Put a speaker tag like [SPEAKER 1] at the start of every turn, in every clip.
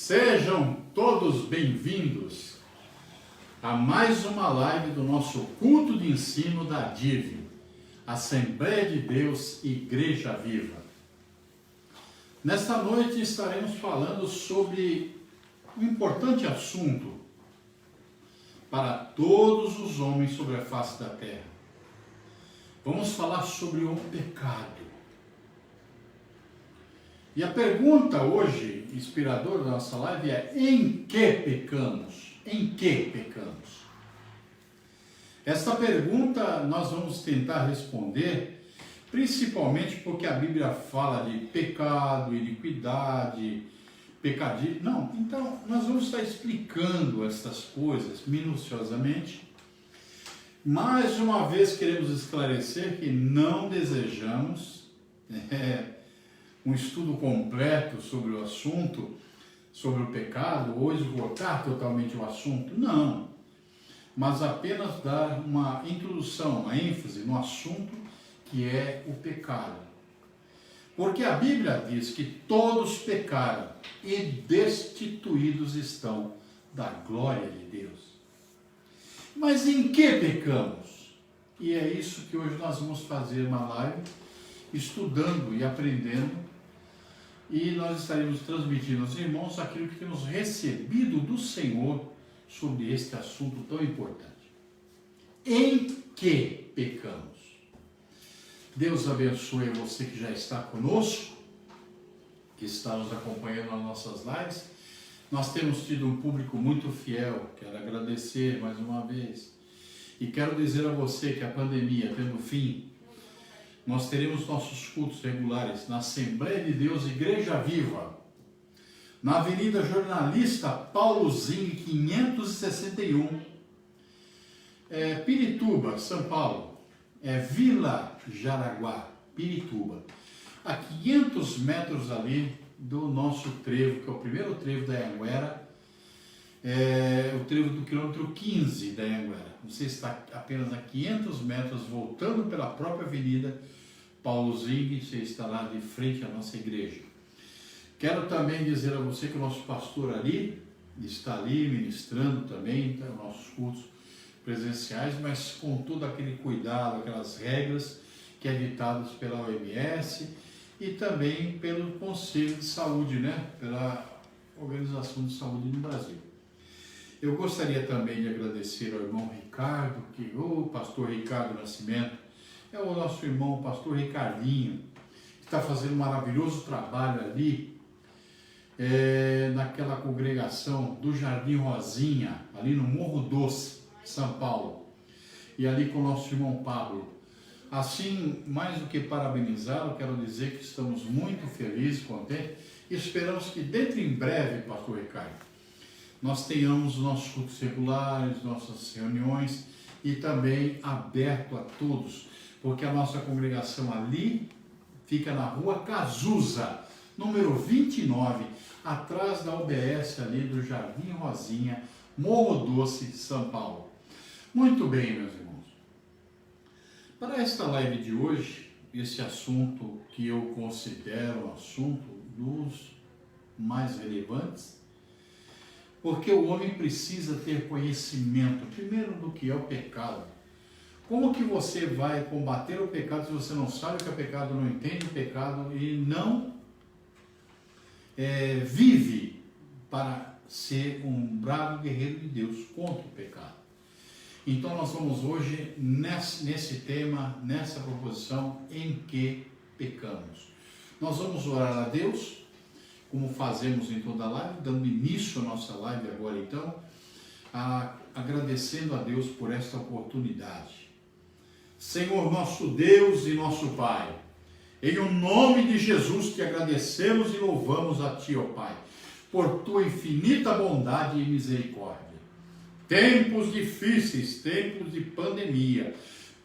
[SPEAKER 1] Sejam todos bem-vindos a mais uma live do nosso culto de ensino da DIV, Assembleia de Deus Igreja Viva. Nesta noite estaremos falando sobre um importante assunto para todos os homens sobre a face da terra. Vamos falar sobre o pecado. E a pergunta hoje, inspiradora da nossa live, é: em que pecamos? Em que pecamos? Esta pergunta nós vamos tentar responder, principalmente porque a Bíblia fala de pecado, iniquidade, pecadilho. Não, então nós vamos estar explicando essas coisas minuciosamente. Mais uma vez queremos esclarecer que não desejamos um estudo completo sobre o assunto, sobre o pecado, ou esgotar totalmente o assunto. Não, mas apenas dar uma introdução, uma ênfase no assunto que é o pecado. Porque a Bíblia diz que todos pecaram e destituídos estão da glória de Deus. Mas em que pecamos? E é isso que hoje nós vamos fazer uma live, estudando e aprendendo, e nós estaremos transmitindo aos irmãos aquilo que temos recebido do Senhor sobre este assunto tão importante. Em que pecamos? Deus abençoe você que já está conosco, que está nos acompanhando nas nossas lives. Nós temos tido um público muito fiel, quero agradecer mais uma vez. E quero dizer a você que a pandemia tendo fim, nós teremos nossos cultos regulares na Assembleia de Deus Igreja Viva, na Avenida Jornalista Paulo Zing, 561, Pirituba, São Paulo, Vila Jaraguá, Pirituba, a 500 metros ali do nosso trevo, que é o primeiro trevo da Anhanguera, o trevo do quilômetro 15 da Anhanguera. Você está apenas a 500 metros, voltando pela própria avenida Paulo Zing, você está lá de frente à nossa igreja. Quero também dizer a você que o nosso pastor ali está ali ministrando também nossos cultos presenciais, mas com todo aquele cuidado, aquelas regras que é ditadas pela OMS e também pelo Conselho de Saúde, pela Organização de Saúde no Brasil. Eu gostaria também de agradecer ao irmão Ricardo, o pastor Ricardo Nascimento, é o nosso irmão, o pastor Ricardinho, que está fazendo um maravilhoso trabalho ali, naquela congregação do Jardim Rosinha, ali no Morro Doce, São Paulo, e ali com o nosso irmão Pablo. Assim, mais do que parabenizá-lo, quero dizer que estamos muito felizes, contentes, e esperamos que dentro em breve, pastor Ricardo, nós tenhamos nossos cultos regulares, nossas reuniões, e também aberto a todos, porque a nossa congregação ali fica na rua Cazuza, número 29, atrás da UBS ali do Jardim Rosinha, Morro Doce, São Paulo. Muito bem, meus irmãos. Para esta live de hoje, esse assunto que eu considero um assunto dos mais relevantes, porque o homem precisa ter conhecimento, primeiro, do que é o pecado. Como que você vai combater o pecado se você não sabe o que é pecado, não entende o pecado e não vive para ser um bravo guerreiro de Deus contra o pecado? Então nós vamos hoje nesse tema, nessa proposição, em que pecamos. Nós vamos orar a Deus, como fazemos em toda a live, dando início à nossa live agora então, agradecendo a Deus por esta oportunidade. Senhor nosso Deus e nosso Pai, em o nome de Jesus te agradecemos e louvamos a Ti, ó Pai, por Tua infinita bondade e misericórdia. Tempos difíceis, tempos de pandemia,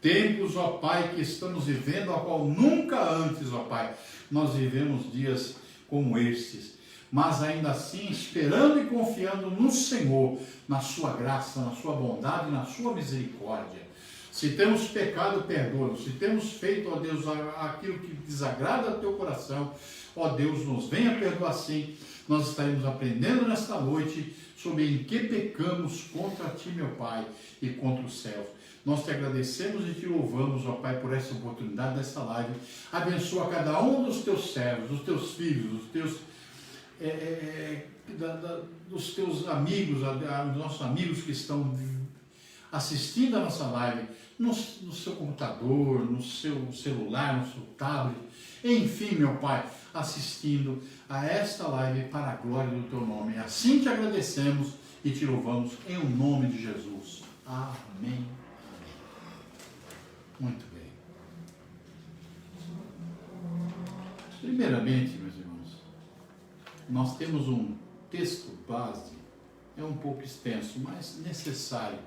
[SPEAKER 1] tempos, ó Pai, que estamos vivendo, a qual nunca antes, ó Pai, nós vivemos dias como estes, mas ainda assim esperando e confiando no Senhor, na Sua graça, na Sua bondade, na Sua misericórdia. Se temos pecado, perdoa-nos. Se temos feito, ó Deus, aquilo que desagrada ao teu coração, ó Deus, nos venha perdoar sim. Nós estaremos aprendendo nesta noite sobre em que pecamos contra ti, meu Pai, e contra os céus. Nós te agradecemos e te louvamos, ó Pai, por essa oportunidade dessa live. Abençoa cada um dos teus servos, dos teus filhos, dos teus amigos, dos nossos amigos que estão assistindo a nossa live, no seu computador, no seu celular, no seu tablet, enfim, meu Pai, assistindo a esta live para a glória do teu nome. Assim te agradecemos e te louvamos em o nome de Jesus. Amém. Muito bem. Primeiramente, meus irmãos, nós temos um texto base, é um pouco extenso, mas necessário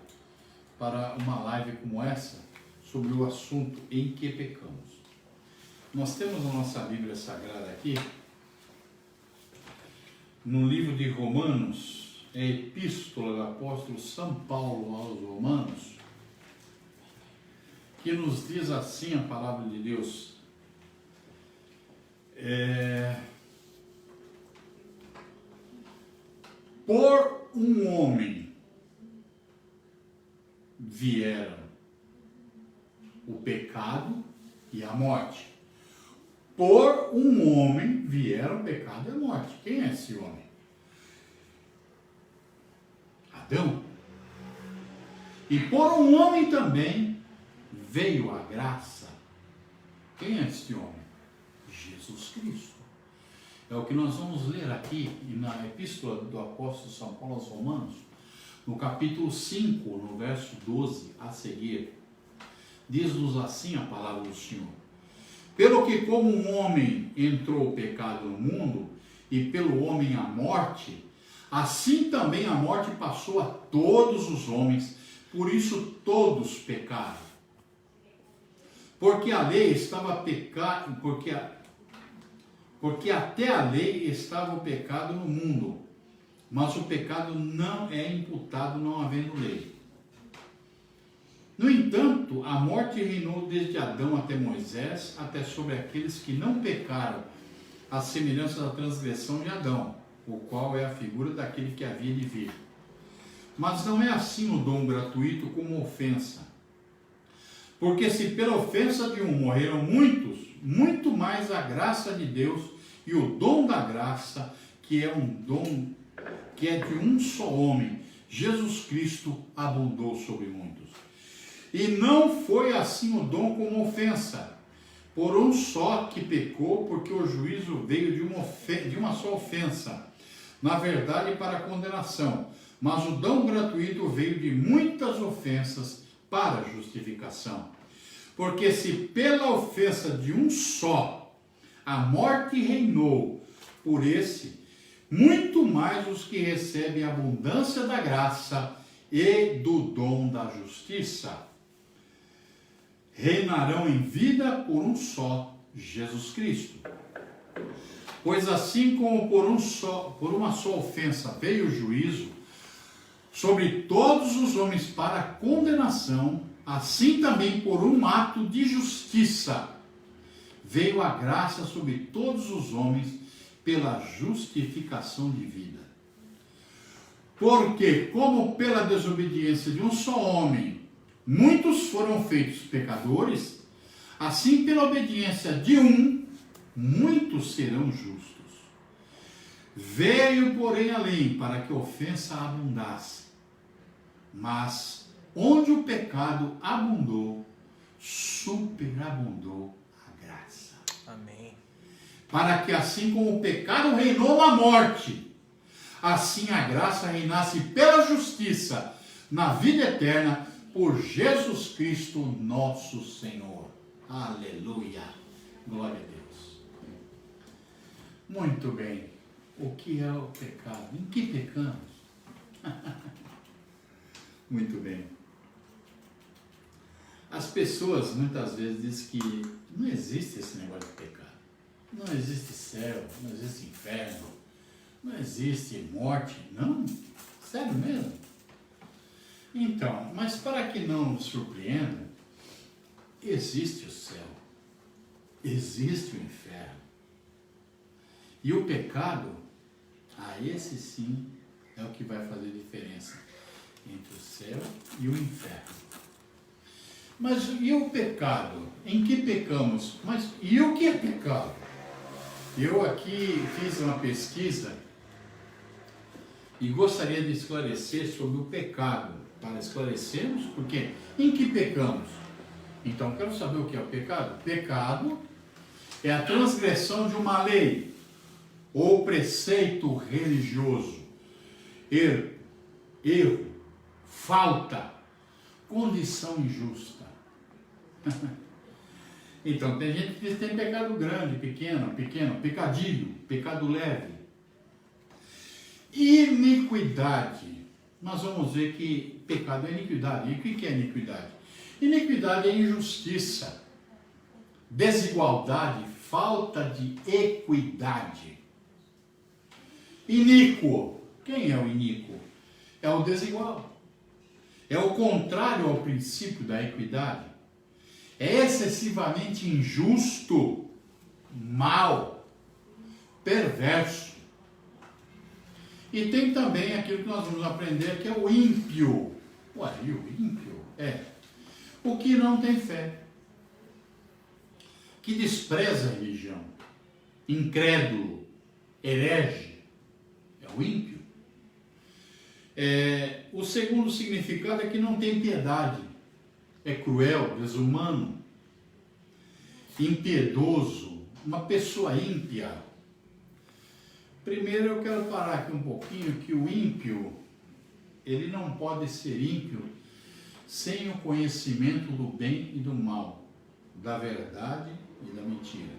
[SPEAKER 1] para uma live como essa, sobre o assunto em que pecamos. Nós temos a nossa Bíblia Sagrada aqui, no livro de Romanos, a epístola do apóstolo São Paulo aos Romanos, que nos diz assim a palavra de Deus: por um homem vieram o pecado e a morte. Por um homem vieram o pecado e a morte. Quem é esse homem? Adão. E por um homem também veio a graça. Quem é esse homem? Jesus Cristo. É o que nós vamos ler aqui na epístola do apóstolo São Paulo aos Romanos, no capítulo 5, no verso 12 a seguir. Diz-nos assim a palavra do Senhor: pelo que como um homem entrou o pecado no mundo, e pelo homem a morte, assim também a morte passou a todos os homens, por isso todos pecaram. Porque a lei estava pecado, porque até a lei estava o pecado no mundo, mas o pecado não é imputado não havendo lei. No entanto, a morte reinou desde Adão até Moisés, até sobre aqueles que não pecaram, à semelhança da transgressão de Adão, o qual é a figura daquele que havia de vir. Mas não é assim o dom gratuito como ofensa. Porque se pela ofensa de um morreram muitos, muito mais a graça de Deus e o dom da graça, que é um dom que é de um só homem, Jesus Cristo, abundou sobre muitos. E não foi assim o dom como ofensa, por um só que pecou, porque o juízo veio de uma só ofensa, na verdade para a condenação, mas o dom gratuito veio de muitas ofensas para a justificação. Porque se pela ofensa de um só a morte reinou, por esse, muito mais os que recebem a abundância da graça e do dom da justiça reinarão em vida por um só, Jesus Cristo. Pois assim como por uma só ofensa veio o juízo sobre todos os homens para a condenação, assim também por um ato de justiça veio a graça sobre todos os homens pela justificação de vida. Porque, como pela desobediência de um só homem, muitos foram feitos pecadores, assim pela obediência de um, muitos serão justos. Veio, porém, a lei para que a ofensa abundasse. Mas, onde o pecado abundou, superabundou a graça.
[SPEAKER 2] Amém.
[SPEAKER 1] Para que, assim como o pecado reinou na morte, assim a graça reinasse pela justiça na vida eterna, por Jesus Cristo nosso Senhor. Aleluia. Glória a Deus. Muito bem. O que é o pecado? Em que pecamos? Muito bem. As pessoas muitas vezes dizem que não existe esse negócio de pecado. Não existe céu, não existe inferno, não existe morte. Não? Sério mesmo? Então, mas para que não nos surpreenda, existe o céu, existe o inferno. E o pecado, esse sim é o que vai fazer diferença entre o céu e o inferno. Mas e o pecado? Em que pecamos? Mas e o que é pecado? Eu aqui fiz uma pesquisa e gostaria de esclarecer sobre o pecado, para esclarecermos, porque em que pecamos? Então, quero saber o que é o pecado. Pecado é a transgressão de uma lei ou preceito religioso, erro, falta, condição injusta. Então, tem gente que diz que tem pecado grande, pequeno, pecadilho, pecado leve. Iniquidade. Nós vamos ver que pecado é iniquidade. E o que é iniquidade? Iniquidade é injustiça, desigualdade, falta de equidade. Iníquo. Quem é o iníquo? É o desigual. É o contrário ao princípio da equidade. É excessivamente injusto, mau, perverso. E tem também aquilo que nós vamos aprender, que é o ímpio. Ué, e o ímpio é o que não tem fé, que despreza a religião, incrédulo, herege, é o ímpio. O segundo significado é que não tem piedade, é cruel, desumano, impiedoso, uma pessoa ímpia. Primeiro eu quero parar aqui um pouquinho que o ímpio, ele não pode ser ímpio sem o conhecimento do bem e do mal, da verdade e da mentira.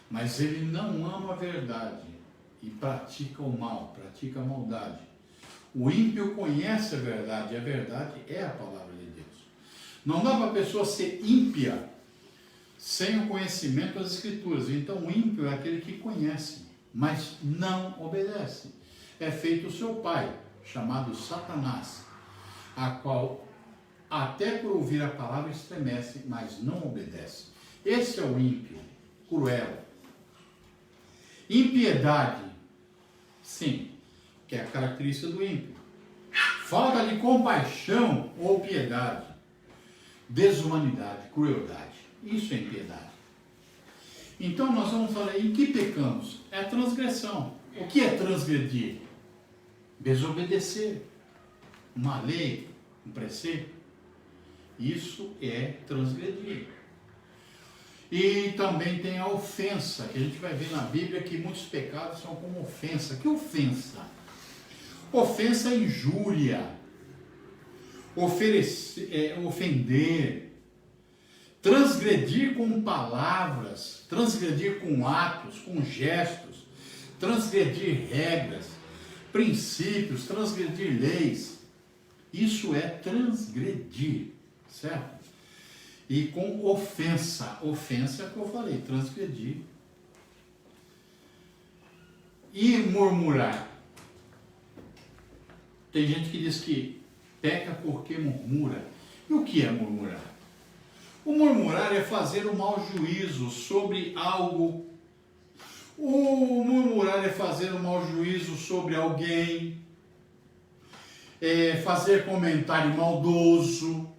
[SPEAKER 1] Mas ele não ama a verdade e pratica o mal, pratica a maldade. O ímpio conhece a verdade e a verdade é a palavra de Deus. Não dá para a pessoa ser ímpia sem o conhecimento das Escrituras. Então o ímpio é aquele que conhece, mas não obedece. É feito o seu pai, chamado Satanás, a qual até por ouvir a palavra estremece, mas não obedece. Esse é o ímpio, cruel. Impiedade, sim, que é a característica do ímpio. Falta de compaixão ou piedade. Desumanidade, crueldade. Isso é impiedade. Então nós vamos falar em que pecamos? É a transgressão. O que é transgredir? Desobedecer uma lei, um preceito. Isso é transgredir. E também tem a ofensa, que a gente vai ver na Bíblia que muitos pecados são como ofensa. Que ofensa? Ofensa é injúria, ofender, transgredir com palavras, transgredir com atos, com gestos, transgredir regras, princípios, transgredir leis. Isso é transgredir, certo? E com ofensa, ofensa é o que eu falei, transgredir. E murmurar. Tem gente que diz que peca porque murmura. E o que é murmurar? O murmurar é fazer um mau juízo sobre algo. O murmurar é fazer um mau juízo sobre alguém. É fazer comentário maldoso.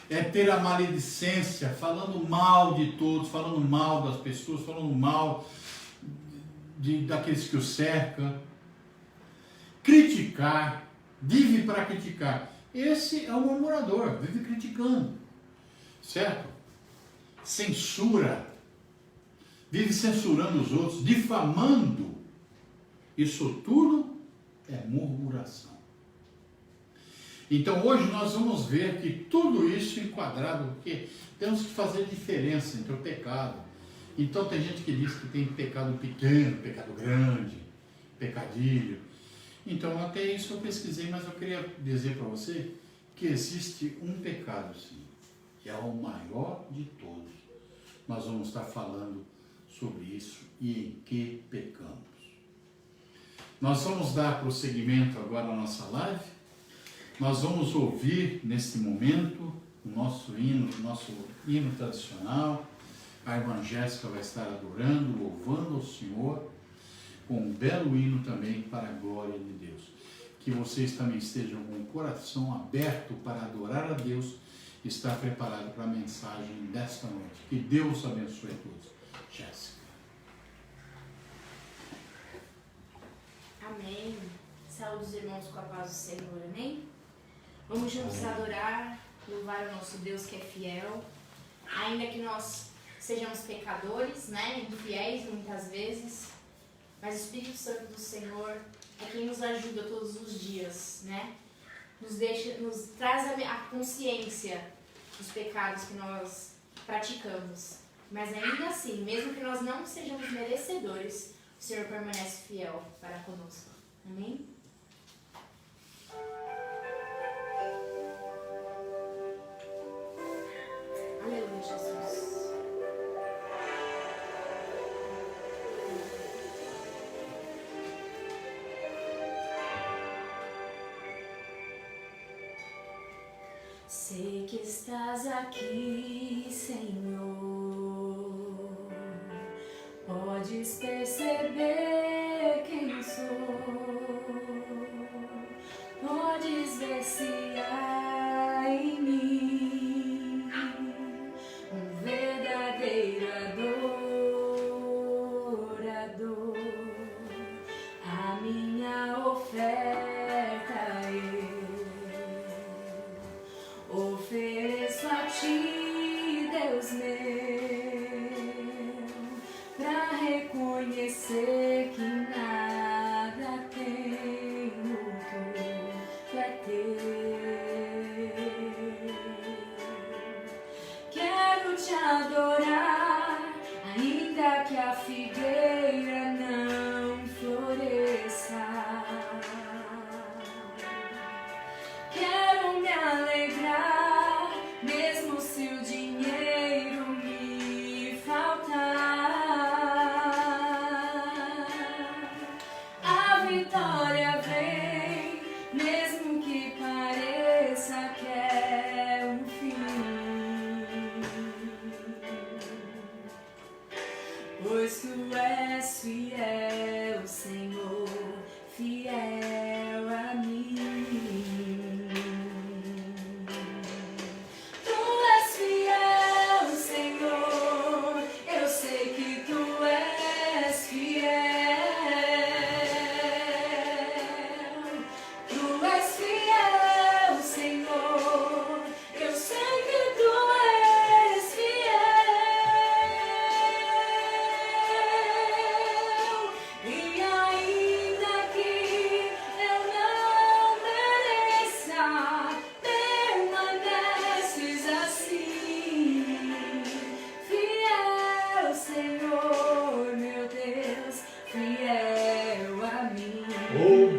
[SPEAKER 1] É ter a maledicência, falando mal de todos, falando mal das pessoas, falando mal daqueles que o cercam. Criticar, vive para criticar. Esse é o murmurador, vive criticando, certo? Censura, vive censurando os outros, difamando. Isso tudo é murmuração. Então hoje nós vamos ver que tudo isso enquadrado, porque temos que fazer diferença entre o pecado. Então tem gente que diz que tem pecado pequeno, pecado grande, pecadilho. Então até isso eu pesquisei, mas eu queria dizer para você que existe um pecado sim, que é o maior de todos. Nós vamos estar falando sobre isso e em que pecamos. Nós vamos dar prosseguimento agora à nossa live. Nós vamos ouvir nesse momento o nosso hino tradicional. A irmã Jéssica vai estar adorando, louvando ao Senhor, com um belo hino também para a glória de Deus. Que vocês também estejam com o coração aberto para adorar a Deus e estar preparado para a mensagem desta noite. Que Deus abençoe todos. Jéssica.
[SPEAKER 2] Amém. Saúde os irmãos com a paz do Senhor, amém? Vamos juntos adorar, louvar o nosso Deus que é fiel. Ainda que nós sejamos pecadores, né, infiéis muitas vezes, mas o Espírito Santo do Senhor é quem nos ajuda todos os dias, né? Nos traz a consciência dos pecados que nós praticamos. Mas ainda assim, mesmo que nós não sejamos merecedores, o Senhor permanece fiel para conosco. Amém? Aleluia, Jesus. Sei que estás aqui, Senhor. Podes perceber quem sou. Podes ver se há em mim um verdadeiro adorador. A minha oferta eu ofereço a ti, Deus meu, pra reconhecer que nada tenho, tudo é teu. Quero te adorar, ainda que a figueira não floresça. Quero me alegrar, mesmo se o dinheiro me faltar. A vitória vem, mesmo que pareça que é um fim. Pois tu és fiel, Senhor, fiel a mim.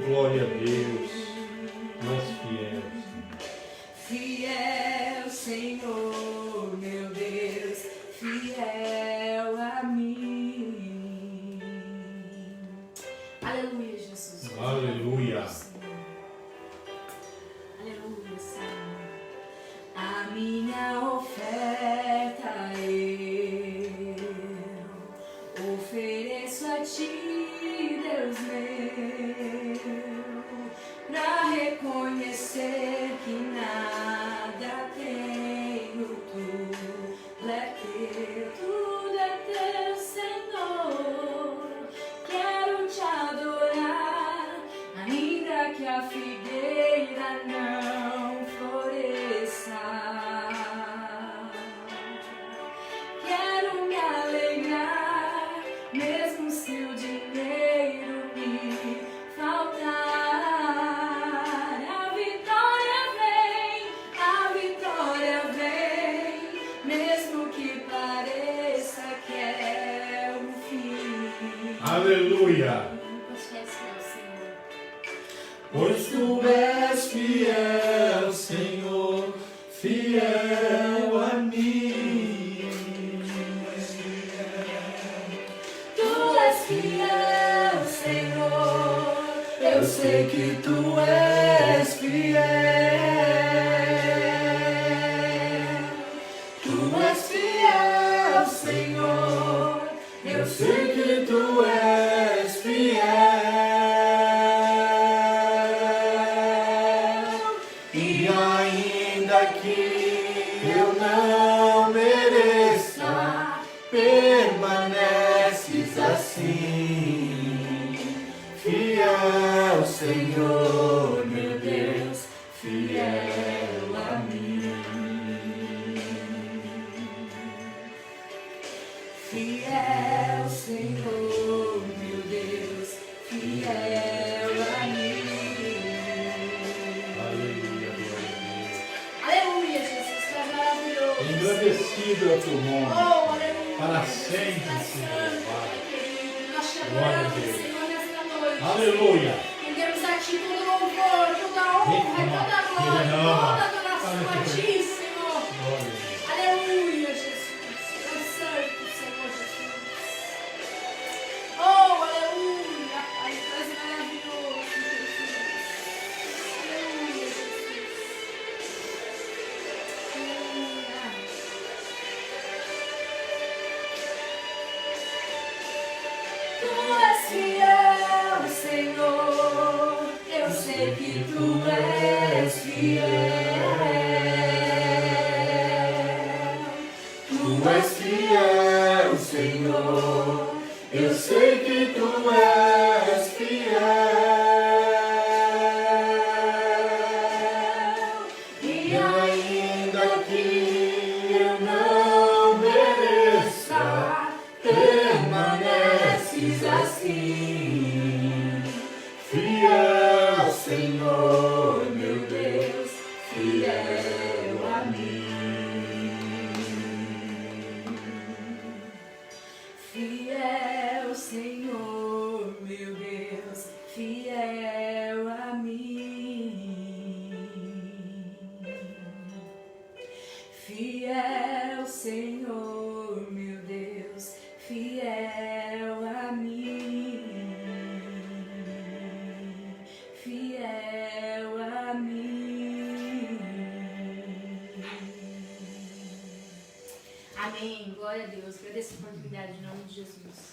[SPEAKER 1] Glória a Deus, nós fiéis.
[SPEAKER 2] Fiel, Senhor, meu Deus, fiel a mim. Aleluia, Jesus.
[SPEAKER 1] Aleluia.
[SPEAKER 2] Aleluia, Senhor. A minha oferta eu ofereço a ti, Deus meu, pra reconhecer que nada tenho, tudo é teu, Senhor. Quero te adorar, ainda que a figueira não floresça. Quero me alegrar, mesmo se o dinheiro me faltar.
[SPEAKER 1] Aleluia. Pois tu és fiel, Senhor, fiel a mim.
[SPEAKER 2] Tu és fiel, Senhor, eu sei que tu és fiel.
[SPEAKER 3] Senhor, eu sei que tu és fiel. E ainda que eu não mereça, permaneces assim. Fiel, Senhor, meu Deus, fiel a mim. Fiel, Senhor, meu Deus, fiel a mim.
[SPEAKER 1] Aleluia, glória a Deus.
[SPEAKER 2] Aleluia, Jesus, tu és maravilhoso.
[SPEAKER 1] Engrandecido é o teu nome.
[SPEAKER 2] Oh, aleluia.
[SPEAKER 1] Para
[SPEAKER 2] Jesus,
[SPEAKER 1] sempre
[SPEAKER 2] tu és
[SPEAKER 1] seja
[SPEAKER 2] santo,
[SPEAKER 1] louvado.
[SPEAKER 2] Pai querido. Nós te
[SPEAKER 1] Glória a
[SPEAKER 2] adoramos,
[SPEAKER 1] Deus.
[SPEAKER 2] Senhor, nesta noite.
[SPEAKER 1] Aleluia.
[SPEAKER 2] Rendemos a ti todo louvor, toda honra, toda glória, toda adoração a ti, Senhor.
[SPEAKER 1] Glória a Deus.
[SPEAKER 2] Aleluia, Jesus. Tu és santo, Senhor Jesus. Oh, aleluia, Pai, tu és maravilhoso, Jesus. Aleluia, Jesus. Aleluia. Tu és fiel, Senhor. Eu sei que tu és fiel.
[SPEAKER 3] Tu és fiel, Senhor, eu sei que tu és fiel. E ainda que eu não mereça, permaneces assim. Fiel, Senhor, meu Deus, fiel a mim. Fiel, Senhor, meu Deus, fiel a mim. Fiel, Senhor, meu Deus, fiel a mim. Fiel a mim.
[SPEAKER 2] Amém. Glória a Deus. Agradeço a oportunidade em nome de Jesus.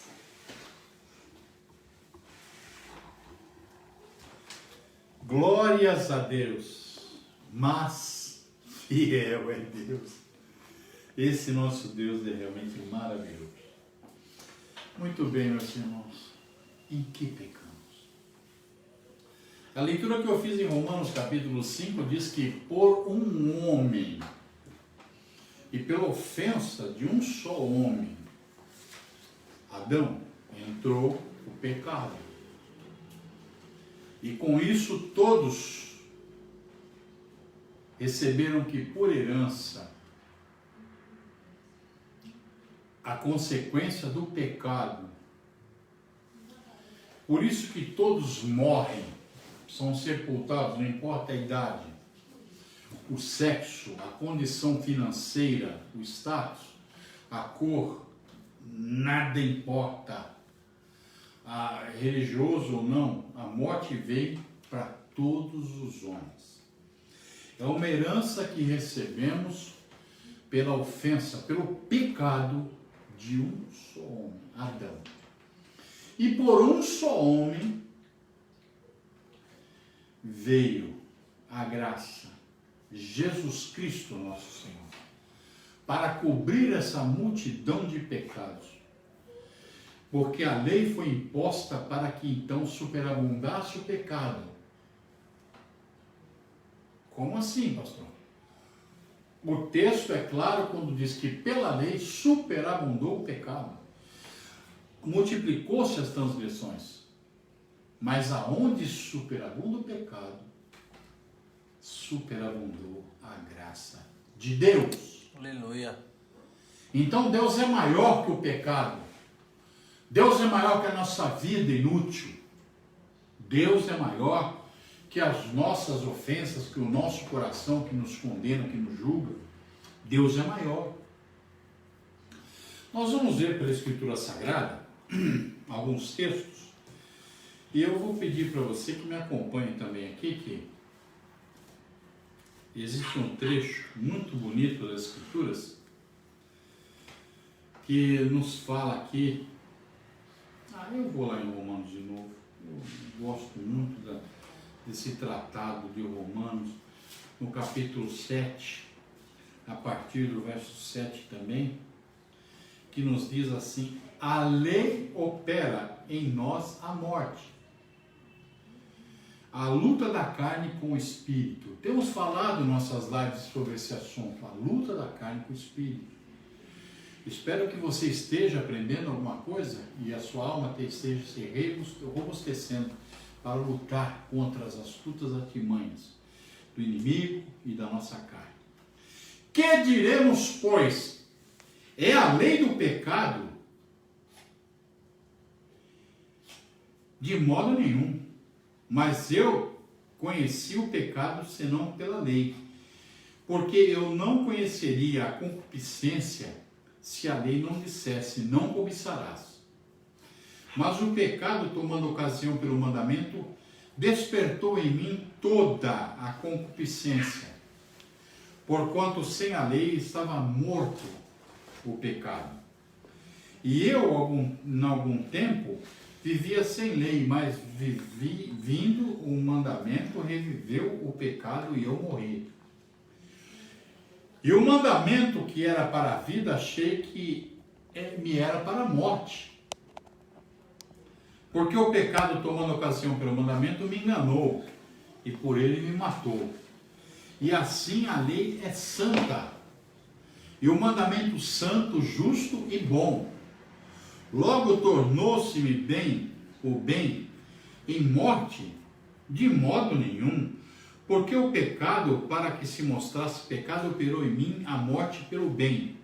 [SPEAKER 1] Glórias a Deus, mas fiel é Deus. Esse nosso Deus é realmente maravilhoso. Muito bem, meus irmãos. Em que pecamos? A leitura que eu fiz em Romanos capítulo 5 diz que por um homem e pela ofensa de um só homem, Adão, entrou o pecado. E com isso todos receberam que por herança a consequência do pecado. Por isso que todos morrem, são sepultados, não importa a idade, o sexo, a condição financeira, o status, a cor, nada importa. Religioso ou não, a morte veio para todos os homens. É uma herança que recebemos pela ofensa, pelo pecado de um só homem, Adão. E por um só homem veio a graça, Jesus Cristo nosso Senhor, para cobrir essa multidão de pecados. Porque a lei foi imposta para que então superabundasse o pecado. Como assim, pastor? O texto é claro quando diz que pela lei superabundou o pecado. Multiplicou-se as transgressões. Mas aonde superabunda o pecado, superabundou a graça de Deus.
[SPEAKER 3] Aleluia.
[SPEAKER 1] Então Deus é maior que o pecado. Deus é maior que a nossa vida inútil. Deus é maior que as nossas ofensas, que o nosso coração que nos condena, que nos julga. Deus é maior. Nós vamos ver pela Escritura Sagrada alguns textos. E eu vou pedir para você que me acompanhe também aqui, que existe um trecho muito bonito das Escrituras, que nos fala aqui. Eu vou lá em Romanos de novo. Eu gosto muito desse tratado de Romanos, no capítulo 7, a partir do verso 7 também, que nos diz assim: a lei opera em nós a morte, a luta da carne com o espírito. Temos falado em nossas lives sobre esse assunto, a luta da carne com o espírito. Espero que você esteja aprendendo alguma coisa e a sua alma esteja se robustecendo para lutar contra as astutas artimanhas do inimigo e da nossa carne. Que diremos, pois? É a lei do pecado? De modo nenhum. Mas eu conheci o pecado senão pela lei, porque eu não conheceria a concupiscência se a lei não dissesse: não cobiçarás. Mas o pecado, tomando ocasião pelo mandamento, despertou em mim toda a concupiscência, porquanto sem a lei estava morto o pecado. E eu, em algum tempo, vivia sem lei, mas vindo o mandamento, reviveu o pecado e eu morri. E o mandamento que era para a vida, achei que me era para a morte. Porque o pecado, tomando ocasião pelo mandamento, me enganou, e por ele me matou. E assim a lei é santa, e o mandamento santo, justo e bom. Logo tornou-se-me bem, o bem, em morte? De modo nenhum, porque o pecado, para que se mostrasse pecado, operou em mim a morte pelo bem,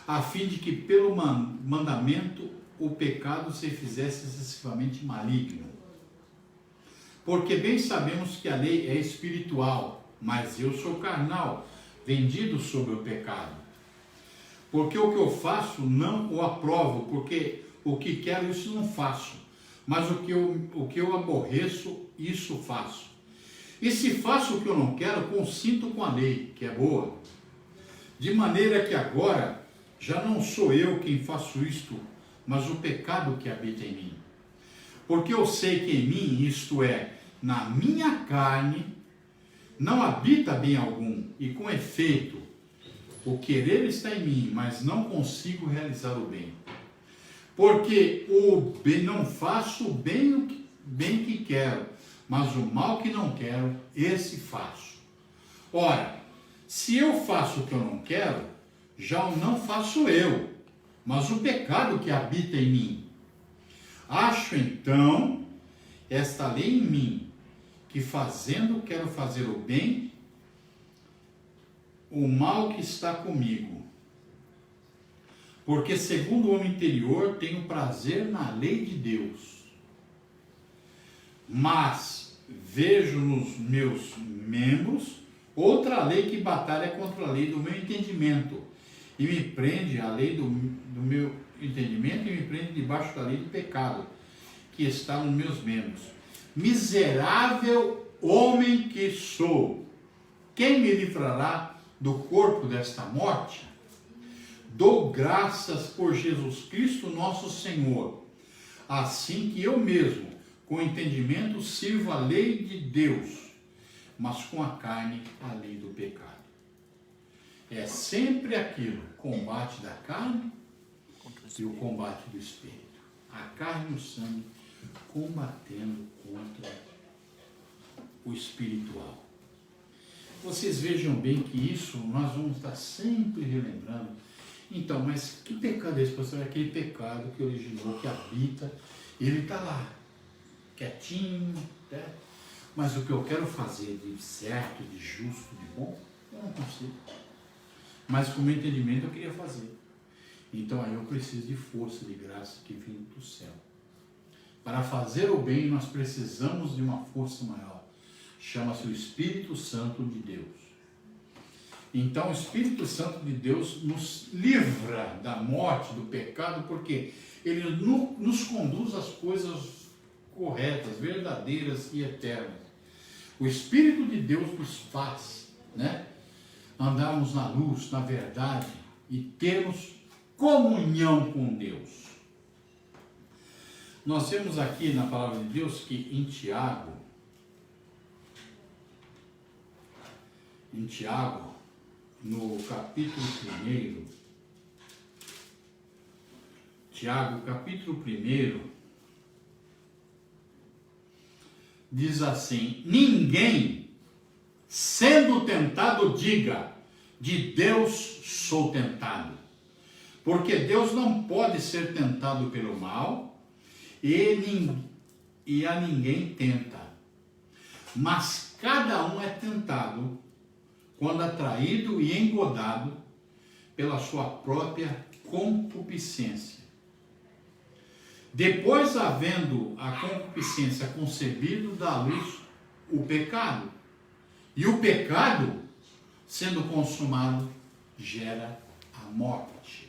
[SPEAKER 1] a fim de que pelo mandamento o pecado se fizesse excessivamente maligno. Porque bem sabemos que a lei é espiritual, mas eu sou carnal, vendido sobre o pecado. Porque o que eu faço não o aprovo, porque o que quero isso não faço, mas o que eu aborreço, isso faço. E se faço o que eu não quero, consinto com a lei, que é boa. De maneira que agora já não sou eu quem faço isto, mas o pecado que habita em mim. Porque eu sei que em mim, isto é, na minha carne, não habita bem algum, e com efeito, o querer está em mim, mas não consigo realizar o bem. Porque o bem, não faço o bem que quero, mas o mal que não quero, esse faço. Ora, se eu faço o que eu não quero, já o não faço eu, mas o pecado que habita em mim. Acho então esta lei em mim, que fazendo quero fazer o bem, o mal que está comigo. Porque segundo o homem interior tenho prazer na lei de Deus, mas vejo nos meus membros outra lei que batalha contra a lei do meu entendimento e me prende a lei do meu entendimento e me prende debaixo da lei do pecado que está nos meus membros. Miserável homem que sou, quem me livrará do corpo desta morte? Dou graças por Jesus Cristo nosso Senhor, assim que eu mesmo, com entendimento, sirvo a lei de Deus, mas com a carne, a lei do pecado. É sempre aquilo, combate da carne e o combate do espírito. A carne e o sangue combatendo contra o espiritual. Vocês vejam bem que isso nós vamos estar sempre relembrando. Então, mas que pecado é esse, pastor? É aquele pecado que originou, que habita, ele está lá, quietinho, né? Mas o que eu quero fazer de certo, de justo, de bom, eu não consigo. Mas com o meu entendimento eu queria fazer. Então aí eu preciso de força, de graça que vem do céu. Para fazer o bem nós precisamos de uma força maior. Chama-se o Espírito Santo de Deus. Então o Espírito Santo de Deus nos livra da morte, do pecado, porque ele nos conduz às coisas corretas, verdadeiras e eternas. O Espírito de Deus nos faz, né, andarmos na luz, na verdade, e termos comunhão com Deus. Nós vemos aqui na palavra de Deus que em Tiago, no capítulo 1, Tiago, capítulo 1, diz assim: ninguém, sendo tentado, diga, de Deus sou tentado. Porque Deus não pode ser tentado pelo mal, e a ninguém tenta. Mas cada um é tentado quando atraído e engodado pela sua própria concupiscência. Depois, havendo a concupiscência concebido, dá à luz o pecado. E o pecado, sendo consumado, gera a morte.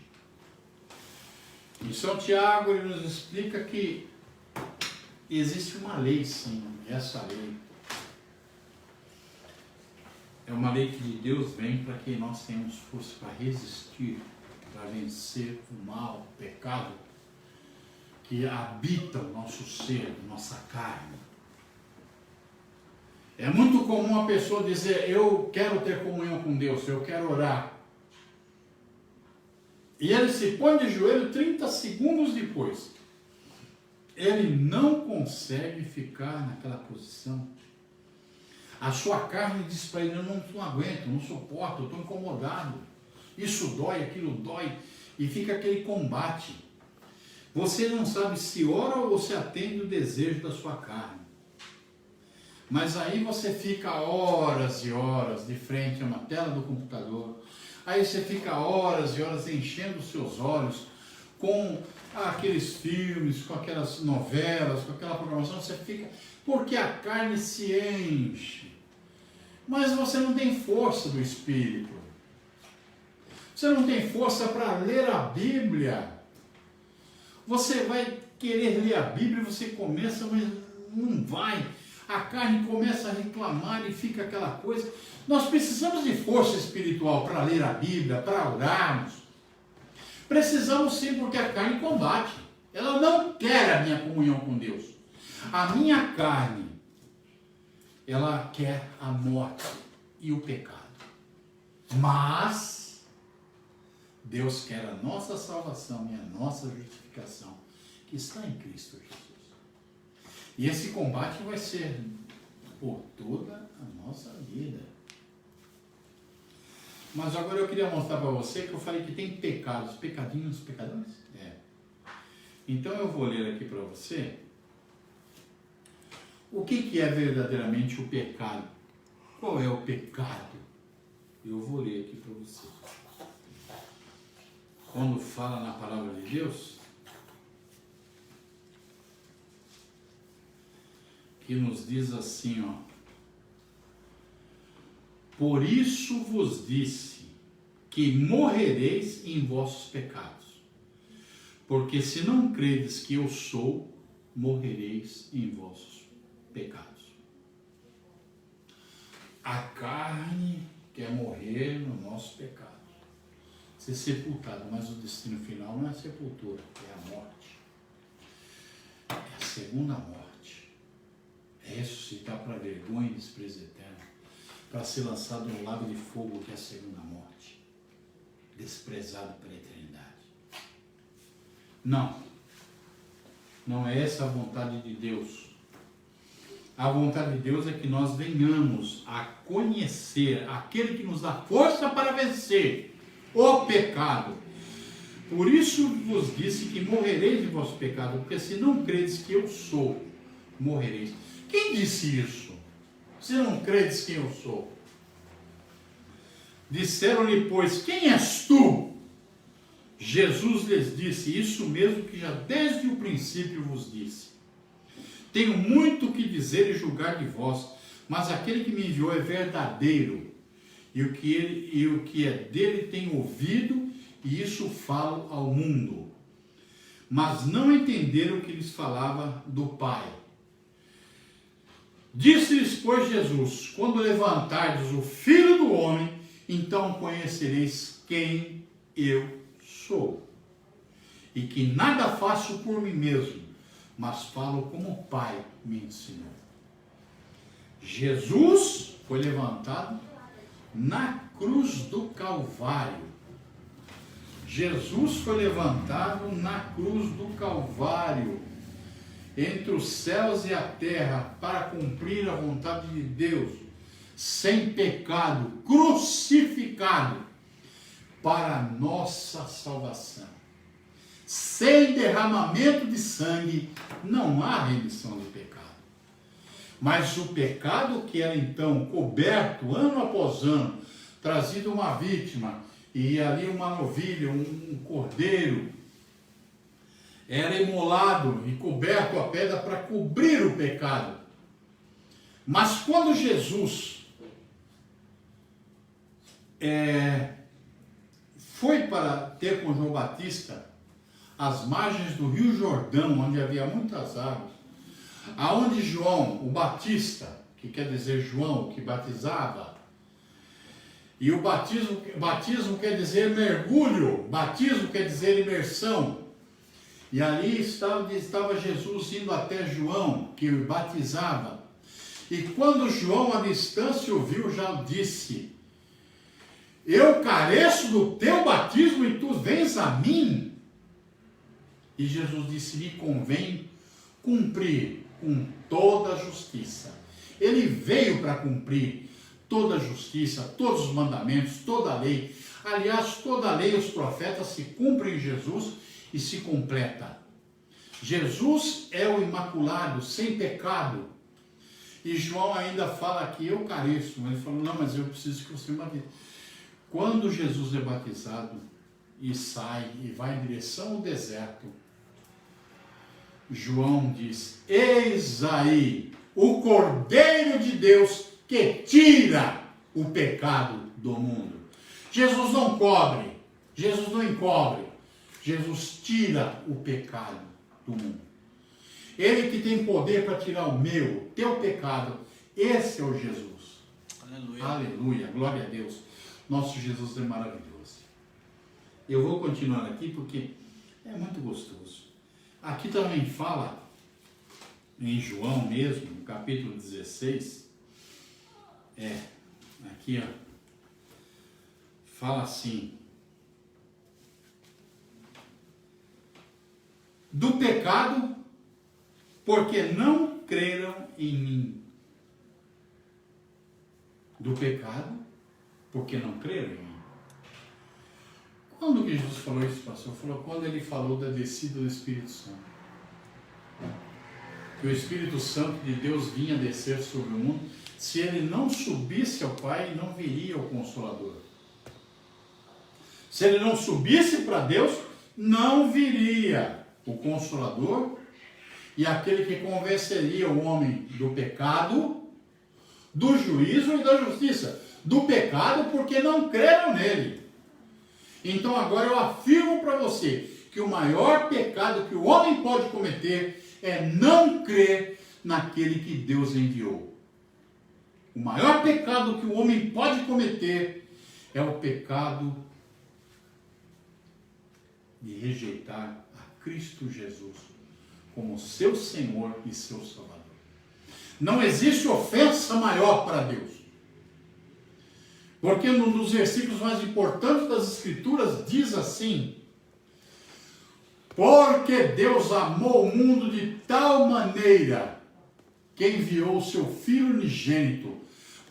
[SPEAKER 1] Em São Tiago, ele nos explica que existe uma lei, sim. Essa lei é uma lei que de Deus vem para que nós tenhamos força para resistir, para vencer o mal, o pecado que habita o nosso ser, nossa carne. É muito comum a pessoa dizer: eu quero ter comunhão com Deus, eu quero orar. E ele se põe de joelho 30 segundos depois. Ele não consegue ficar naquela posição. A sua carne diz para ele: eu não aguento, não suporto, eu estou incomodado. Isso dói, aquilo dói. E fica aquele combate. Você não sabe se ora ou se atende o desejo da sua carne. Mas aí você fica horas e horas de frente a uma tela do computador. Aí você fica horas e horas enchendo os seus olhos com aqueles filmes, com aquelas novelas, com aquela programação. Você fica... porque a carne se enche. Mas você não tem força do Espírito. Você não tem força para ler a Bíblia. Você vai querer ler a Bíblia, você começa, mas não vai. A carne começa a reclamar e fica aquela coisa. Nós precisamos de força espiritual para ler a Bíblia, para orarmos. Precisamos sim, porque a carne combate. Ela não quer a minha comunhão com Deus. A minha carne, ela quer a morte e o pecado. Mas Deus quer a nossa salvação e a nossa justificação, que está em Cristo Jesus. E esse combate vai ser por toda a nossa vida. Mas agora eu queria mostrar para você que eu falei que tem pecados, pecadinhos, pecadores? Então eu vou ler aqui para você o que é verdadeiramente o pecado. Qual é o pecado? Eu vou ler aqui para você. Quando fala na palavra de Deus, que nos diz assim, ó: por isso vos disse que morrereis em vossos pecados, porque se não credes que eu sou, morrereis em vossos pecados. A carne quer morrer no nosso pecado, ser sepultado, mas o destino final não é a sepultura, é a morte. É a segunda morte. É ressuscitar para vergonha e desprezo eterno, para ser lançado no lago de fogo, que é a segunda morte, desprezado pela eternidade. Não é essa a vontade de Deus. A vontade de Deus é que nós venhamos a conhecer aquele que nos dá força para vencer o pecado. Por isso vos disse que morrereis em vosso pecado, porque se não credes que eu sou, morrereis. Quem disse isso? Se não credes quem eu sou. Disseram-lhe, pois, quem és tu? Jesus lhes disse, isso mesmo que já desde o princípio vos disse. Tenho muito que dizer e julgar de vós, mas aquele que me enviou é verdadeiro, e o que é dele tenho ouvido, e isso falo ao mundo. Mas não entenderam o que lhes falava do Pai. Disse-lhes, pois, Jesus, quando levantardes o Filho do Homem, então conhecereis quem eu sou. e que nada faço por mim mesmo, mas falo como o Pai me ensinou. Jesus foi levantado na cruz do Calvário. Jesus foi levantado na cruz do Calvário, entre os céus e a terra, para cumprir a vontade de Deus, sem pecado, crucificado, para a nossa salvação. Sem derramamento de sangue, não há remissão de pecado. Mas o pecado que era então coberto, ano após ano, trazido uma vítima, e ali uma novilha, um cordeiro, era imolado e coberto a pedra para cobrir o pecado. Mas quando Jesus foi para ter com João Batista as margens do Rio Jordão, onde havia muitas águas, aonde João, o Batista, que quer dizer João, que batizava, e o batismo quer dizer mergulho, batismo quer dizer imersão. E ali estava Jesus indo até João, que o batizava. E quando João, à distância, ouviu, já disse: eu careço do teu batismo e tu vens a mim. E Jesus disse: me convém cumprir com toda a justiça. Ele veio para cumprir toda a justiça, todos os mandamentos, toda a lei. Aliás, toda a lei e os profetas se cumprem em Jesus e se completa. Jesus é o imaculado, sem pecado. E João ainda fala aqui: eu careço. Ele falou: não, mas eu preciso que você me batize. Quando Jesus é batizado e sai e vai em direção ao deserto, João diz: eis aí o Cordeiro de Deus que tira o pecado do mundo. Jesus não cobre, Jesus não encobre, Jesus tira o pecado do mundo. Ele que tem poder para tirar o meu, o teu pecado, esse é o Jesus.
[SPEAKER 3] Aleluia.
[SPEAKER 1] Aleluia, glória a Deus. Nosso Jesus é maravilhoso. Eu vou continuar aqui porque é muito gostoso. Aqui também fala, em João mesmo, no capítulo 16, aqui ó, fala assim: do pecado, porque não creram em mim. Do pecado, porque não creram em mim. Quando que Jesus falou isso, pastor? Falou quando ele falou da descida do Espírito Santo. Que o Espírito Santo de Deus vinha descer sobre o mundo. Se ele não subisse ao Pai, não viria o Consolador. Se ele não subisse para Deus, não viria o Consolador e aquele que convenceria o homem do pecado, do juízo e da justiça. Do pecado porque não creram nele. Então agora eu afirmo para você que o maior pecado que o homem pode cometer é não crer naquele que Deus enviou. O maior pecado que o homem pode cometer é o pecado de rejeitar a Cristo Jesus como seu Senhor e seu Salvador. Não existe ofensa maior para Deus. Porque num dos versículos mais importantes das Escrituras diz assim: porque Deus amou o mundo de tal maneira que enviou o seu Filho unigênito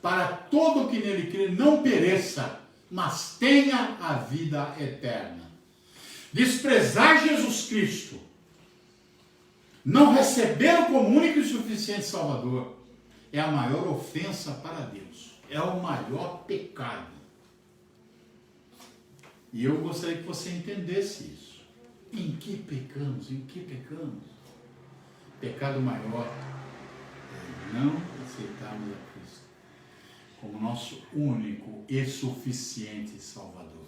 [SPEAKER 1] para todo que nele crê não pereça, mas tenha a vida eterna. Desprezar Jesus Cristo, não recebê-lo como único e suficiente Salvador, é a maior ofensa para Deus. É o maior pecado. E eu gostaria que você entendesse isso. Em que pecamos? Em que pecamos? Pecado maior é não aceitarmos a Cristo como nosso único e suficiente Salvador.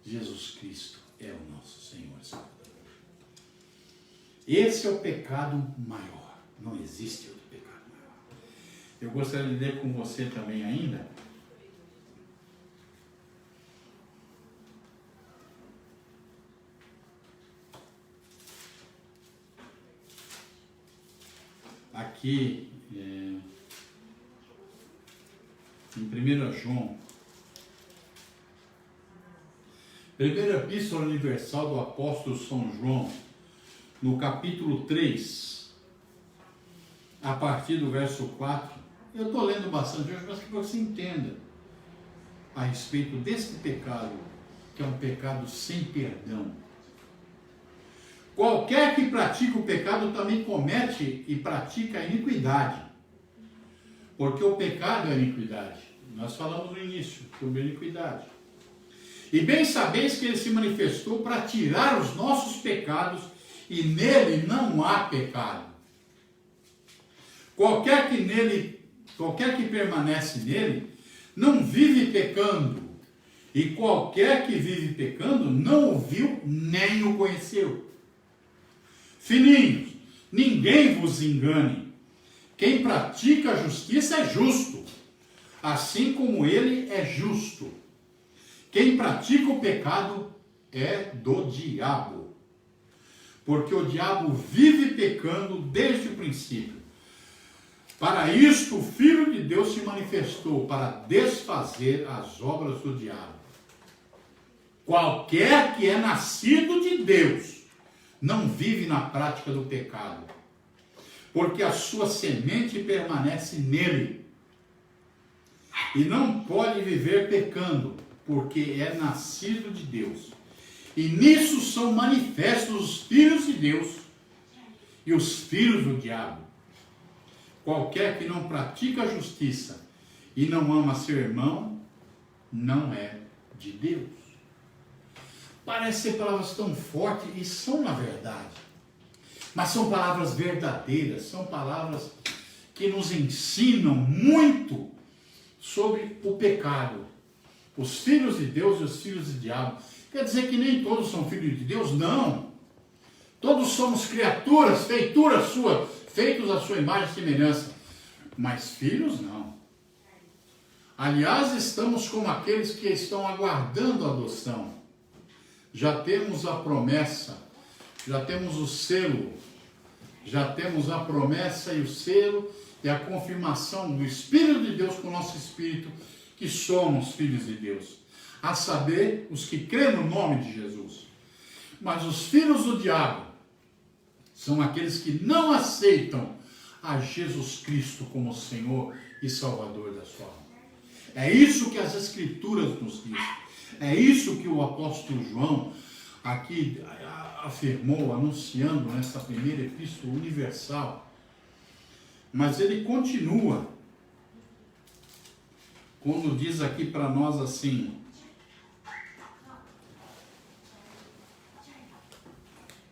[SPEAKER 1] Jesus Cristo é o nosso Senhor e Salvador. Esse é o pecado maior. Não existe outro pecado maior. Eu gostaria de ler com você também ainda aqui em 1 João, primeira Epístola Universal do Apóstolo São João, no capítulo 3, a partir do verso 4, eu estou lendo bastante hoje, mas que você entenda a respeito deste pecado, que é um pecado sem perdão. Qualquer que pratica o pecado também comete e pratica a iniquidade, porque o pecado é iniquidade. Nós falamos no início sobre iniquidade. E bem sabeis que ele se manifestou para tirar os nossos pecados, e nele não há pecado. Qualquer que permanece nele, não vive pecando. E qualquer que vive pecando, não o viu nem o conheceu. Filhinhos, ninguém vos engane. Quem pratica a justiça é justo, assim como ele é justo. Quem pratica o pecado é do diabo, porque o diabo vive pecando desde o princípio. Para isto o Filho de Deus se manifestou, para desfazer as obras do diabo. Qualquer que é nascido de Deus não vive na prática do pecado, porque a sua semente permanece nele, e não pode viver pecando, porque é nascido de Deus. E nisso são manifestos os filhos de Deus e os filhos do diabo. Qualquer que não pratica a justiça e não ama seu irmão, não é de Deus. Parece ser palavras tão fortes, e são na verdade. Mas são palavras verdadeiras, são palavras que nos ensinam muito sobre o pecado. Os filhos de Deus e os filhos do diabo. Quer dizer que nem todos são filhos de Deus? Não. Todos somos criaturas, feituras suas, feitos à sua imagem e semelhança. Mas filhos não. Aliás, estamos como aqueles que estão aguardando a adoção. Já temos a promessa, já temos o selo, já temos a promessa e o selo e a confirmação do Espírito de Deus com o nosso Espírito, que somos filhos de Deus, a saber, os que creem no nome de Jesus. Mas os filhos do diabo são aqueles que não aceitam a Jesus Cristo como Senhor e Salvador da sua alma. É isso que as Escrituras nos dizem. É isso que o apóstolo João aqui afirmou, anunciando nessa primeira epístola universal. Mas ele continua quando diz aqui para nós assim: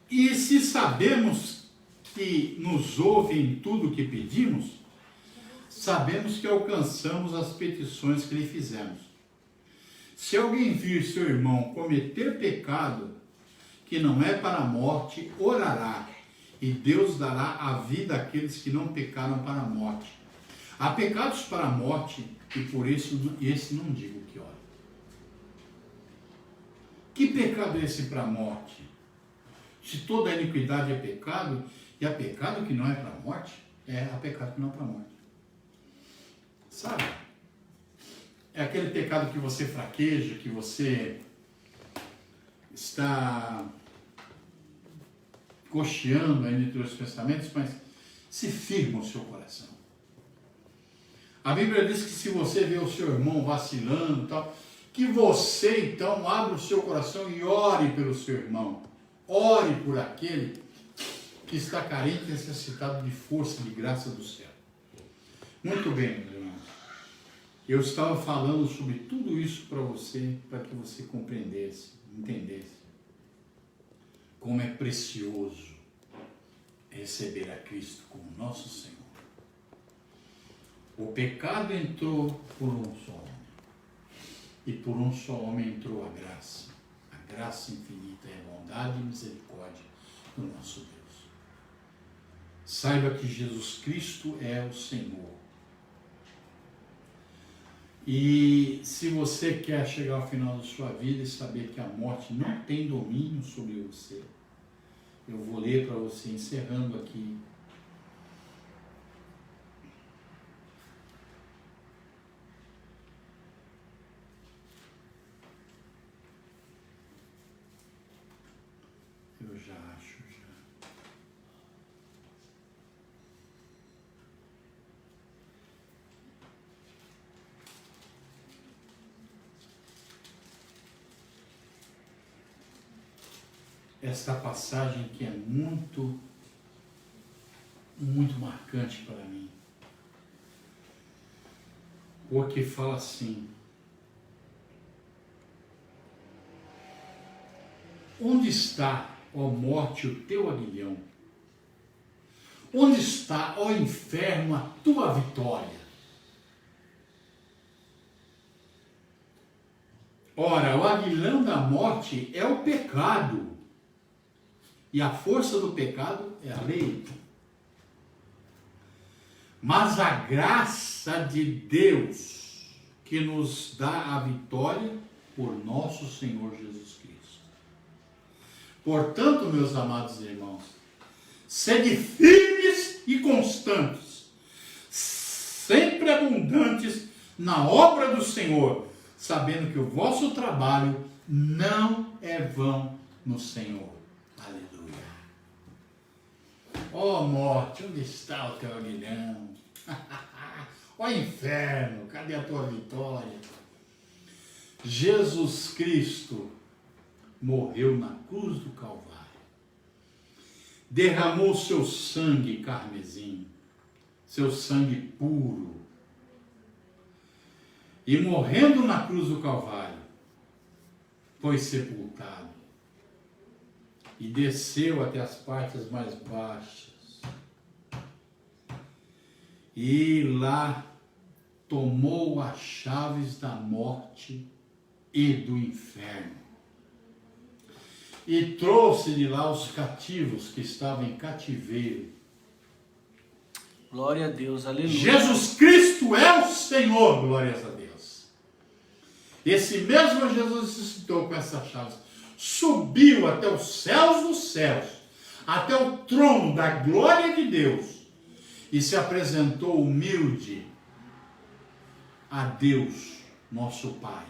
[SPEAKER 1] e se sabemos que nos ouve em tudo o que pedimos, sabemos que alcançamos as petições que lhe fizemos. Se alguém vir seu irmão cometer pecado que não é para a morte, orará, e Deus dará a vida àqueles que não pecaram para a morte. Há pecados para a morte, e por isso esse não digo que ore. Que pecado é esse para a morte? Se toda a iniquidade é pecado, e há pecado que não é para a morte, há pecado que não é para a morte. Sabe? É aquele pecado que você fraqueja, que você está cocheando aí entre os pensamentos, mas se firma o seu coração. A Bíblia diz que se você vê o seu irmão vacilando e tal, que você então abra o seu coração e ore pelo seu irmão. Ore por aquele que está carente e necessitado de força e de graça do céu. Muito bem, meus irmãos. Eu estava falando sobre tudo isso para você, para que você compreendesse, entendesse como é precioso receber a Cristo como nosso Senhor. O pecado entrou por um só homem, e por um só homem entrou a graça infinita e a bondade e misericórdia do nosso Deus. Saiba que Jesus Cristo é o Senhor. E se você quer chegar ao final da sua vida e saber que a morte não tem domínio sobre você, eu vou ler para você, encerrando aqui, já acho, já. Esta passagem que é muito marcante para mim. Porque fala assim: onde está, ó morte, o teu aguilhão? Onde está, ó inferno, a tua vitória? Ora, o aguilhão da morte é o pecado. E a força do pecado é a lei. Mas a graça de Deus que nos dá a vitória por nosso Senhor Jesus Cristo. Portanto, meus amados irmãos, sede firmes e constantes, sempre abundantes na obra do Senhor, sabendo que o vosso trabalho não é vão no Senhor. Aleluia. Ó morte, onde está o teu aguilhão? Ó inferno, cadê a tua vitória? Jesus Cristo morreu na cruz do Calvário. Derramou seu sangue carmesim, seu sangue puro. E morrendo na cruz do Calvário, foi sepultado. E desceu até as partes mais baixas. E lá tomou as chaves da morte e do inferno. E trouxe de lá os cativos que estavam em cativeiro.
[SPEAKER 3] Glória a Deus, aleluia.
[SPEAKER 1] Jesus Cristo é o Senhor, glórias a Deus. Esse mesmo Jesus ressuscitou com essas chaves. Subiu até os céus dos céus, até o trono da glória de Deus, e se apresentou humilde a Deus, nosso Pai.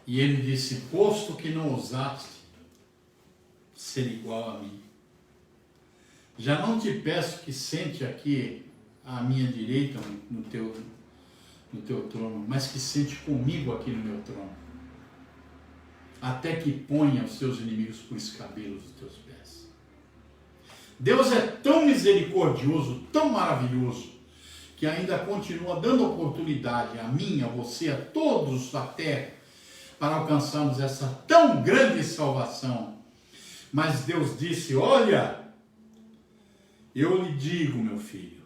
[SPEAKER 1] E ele disse: posto que não ousaste ser igual a mim, já não te peço que sente aqui à minha direita no teu trono, mas que sente comigo aqui no meu trono, até que ponha os teus inimigos por escabelos dos teus pés. Deus é tão misericordioso, tão maravilhoso, que ainda continua dando oportunidade a mim, a você, a todos da terra, para alcançarmos essa tão grande salvação. Mas Deus disse: olha, eu lhe digo, meu filho,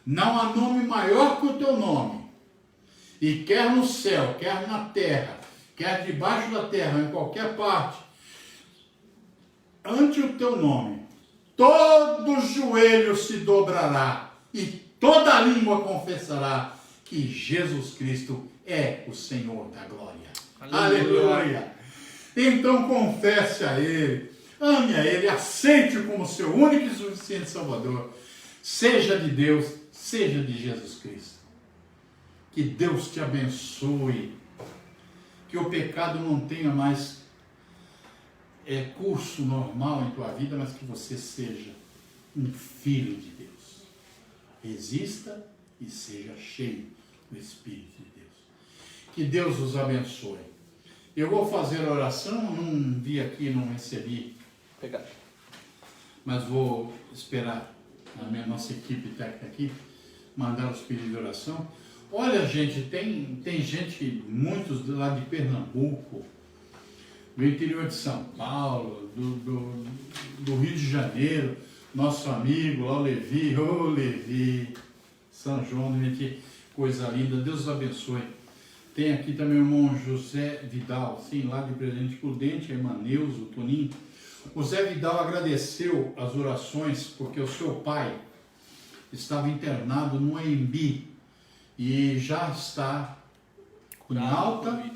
[SPEAKER 1] não há nome maior que o teu nome, e quer no céu, quer na terra, quer debaixo da terra, em qualquer parte, ante o teu nome, todo joelho se dobrará e toda língua confessará que Jesus Cristo é o Senhor da glória. Aleluia! Aleluia. Então confesse a Ele, ame a Ele, aceite-o como seu único e suficiente Salvador. Seja de Deus, seja de Jesus Cristo. Que Deus te abençoe. Que o pecado não tenha mais curso normal em tua vida, mas que você seja um filho de Deus. Resista e seja cheio do Espírito de Deus. Que Deus os abençoe. Eu vou fazer a oração, não vi aqui, não recebi. Mas vou esperar a nossa equipe técnica aqui mandar os pedidos de oração. Olha, gente, tem gente, muitos lá de Pernambuco, do interior de São Paulo, do Rio de Janeiro, nosso amigo lá, o Levi, Levi, São João, que coisa linda, Deus os abençoe. Tem aqui também o irmão José Vidal, sim, lá de Presidente Prudente, a irmã Neuza, o Toninho. O Zé Vidal agradeceu as orações porque o seu pai estava internado no AMB e já está em alta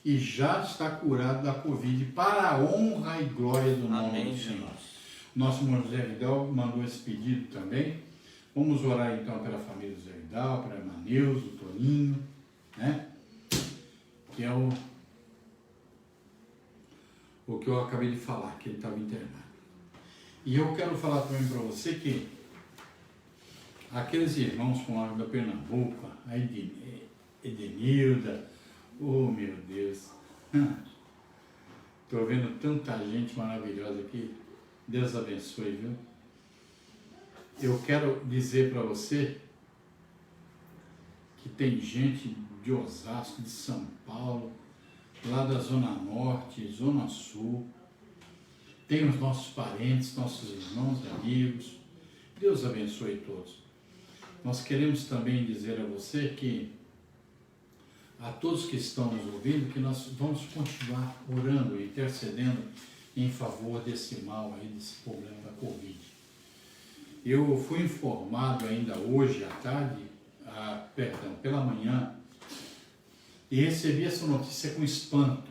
[SPEAKER 1] e já está curado da Covid, para a honra e glória do nome do Senhor. Nosso irmão José Vidal mandou esse pedido também. Vamos orar então pela família do Zé Vidal, para a irmã Neuza, o Toninho, né? Que é o que eu acabei de falar, que ele estava internado. E eu quero falar também para você que aqueles irmãos com a da Pernambuco, a Edenilda, oh meu Deus, estou vendo tanta gente maravilhosa aqui, Deus abençoe, viu? Eu quero dizer para você que tem gente de Osasco, de São Paulo, lá da Zona Norte, Zona Sul, tem os nossos parentes, nossos irmãos, amigos, Deus abençoe todos. Nós queremos também dizer a você que, a todos que estão nos ouvindo, que nós vamos continuar orando e intercedendo em favor desse mal aí, desse problema da Covid. Eu fui informado ainda hoje à tarde, pela manhã, e recebi essa notícia com espanto,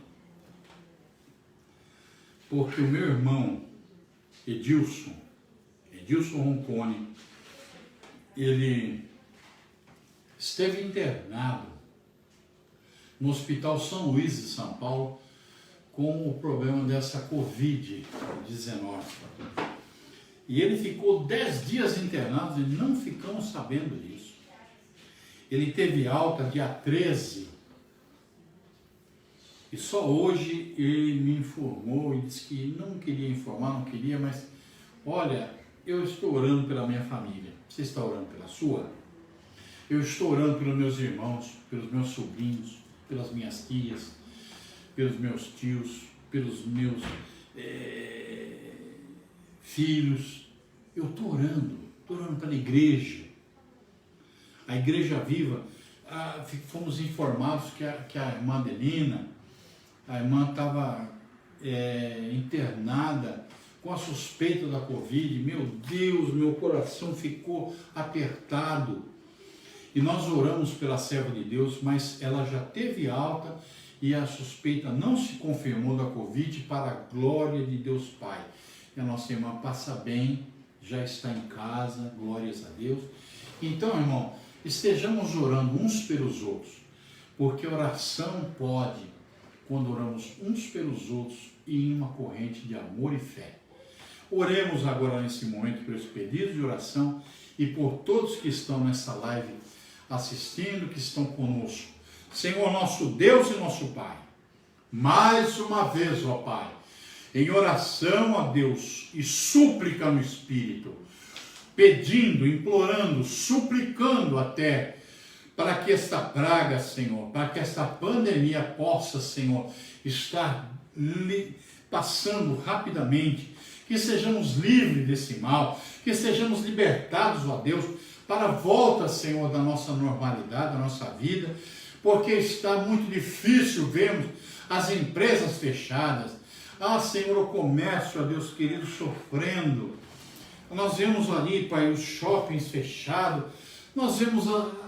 [SPEAKER 1] porque o meu irmão Edilson Roncone, ele esteve internado no Hospital São Luís de São Paulo com o problema dessa Covid-19. E ele ficou 10 dias internado e não ficamos sabendo disso. Ele teve alta dia 13. E só hoje ele me informou e disse que não queria informar, não queria, mas olha, eu estou orando pela minha família. Você está orando pela sua? Eu estou orando pelos meus irmãos, pelos meus sobrinhos, pelas minhas tias, pelos meus tios, pelos meus filhos. Eu estou orando pela igreja. A Igreja Viva, fomos informados que a irmã Adelina, a irmã estava internada com a suspeita da Covid. Meu Deus, meu coração ficou apertado. E nós oramos pela serva de Deus, mas ela já teve alta e a suspeita não se confirmou da Covid, para a glória de Deus Pai. E a nossa irmã passa bem, já está em casa, glórias a Deus. Então, irmão, estejamos orando uns pelos outros, porque oração pode, quando oramos uns pelos outros e em uma corrente de amor e fé. Oremos agora nesse momento pelos pedidos de oração e por todos que estão nessa live assistindo, que estão conosco. Senhor, nosso Deus e nosso Pai, mais uma vez, ó Pai, em oração a Deus e súplica no Espírito, pedindo, implorando, suplicando até, para que esta praga, Senhor, para que esta pandemia possa, Senhor, estar passando rapidamente, que sejamos livres desse mal, que sejamos libertados, ó Deus, para a volta, Senhor, da nossa normalidade, da nossa vida, porque está muito difícil vermos as empresas fechadas. Senhor, o comércio, ó Deus querido, sofrendo. Nós vemos ali, Pai, os shoppings fechados. Nós vemos,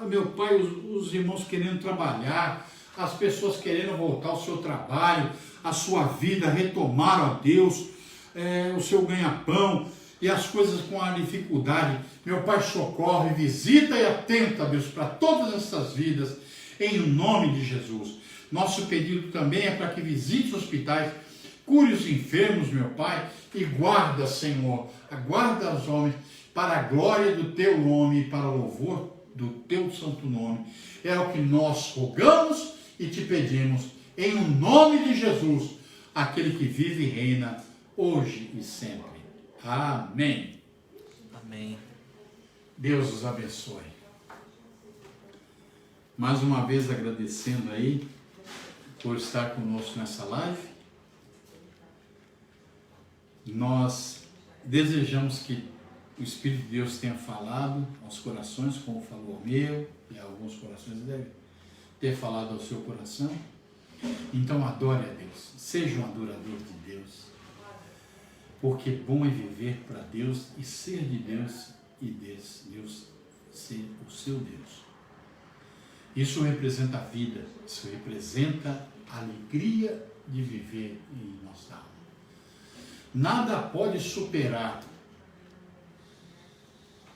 [SPEAKER 1] meu Pai, os irmãos querendo trabalhar, as pessoas querendo voltar ao seu trabalho, a sua vida, retomar, ó Deus, o seu ganha-pão, e as coisas com a dificuldade. Meu Pai, socorre, visita e atenta, Deus, para todas essas vidas, em nome de Jesus. Nosso pedido também é para que visite os hospitais, cure os enfermos, meu Pai, e guarda, Senhor, aguarda os homens, para a glória do Teu nome e para o louvor do Teu santo nome. É o que nós rogamos e te pedimos, em nome de Jesus, aquele que vive e reina, hoje e sempre. Amém.
[SPEAKER 3] Amém.
[SPEAKER 1] Deus os abençoe. Mais uma vez agradecendo aí por estar conosco nessa live. Nós desejamos que o Espírito de Deus tenha falado aos corações, como falou ao meu, e a alguns corações devem ter falado ao seu coração. Então adore a Deus, seja um adorador de Deus, porque bom é viver para Deus e ser de Deus e Deus ser o seu Deus. Isso representa a vida, isso representa a alegria de viver em nossa alma. Nada pode superar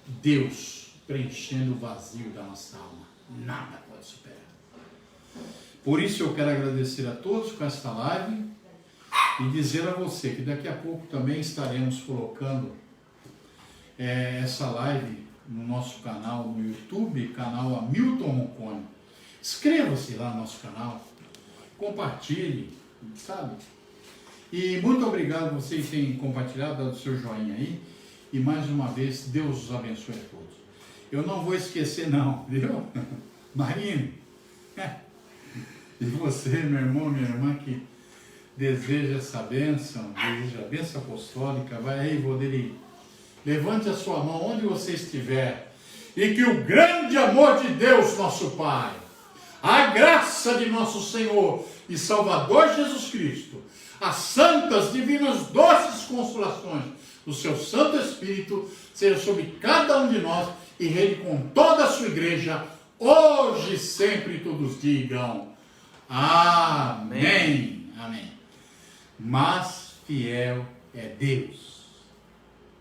[SPEAKER 1] Deus preenchendo o vazio da nossa alma. Nada pode superar. Por isso eu quero agradecer a todos com esta live e dizer a você que daqui a pouco também estaremos colocando essa live no nosso canal no YouTube, canal Hamilton Roncone. Inscreva-se lá no nosso canal, compartilhe, sabe? E muito obrigado a vocês que têm compartilhado, dado o seu joinha aí. E mais uma vez, Deus os abençoe a todos. Eu não vou esquecer não, viu? Marinho, e você, meu irmão, minha irmã, que deseja essa bênção, deseja a bênção apostólica, vai aí, Valdeir, levante a sua mão onde você estiver, e que o grande amor de Deus, nosso Pai, a graça de nosso Senhor e Salvador Jesus Cristo, as santas, divinas, doces consolações do seu Santo Espírito, seja sobre cada um de nós e reine com toda a sua igreja, hoje e sempre. Todos digam amém. Amém. Mas fiel é Deus.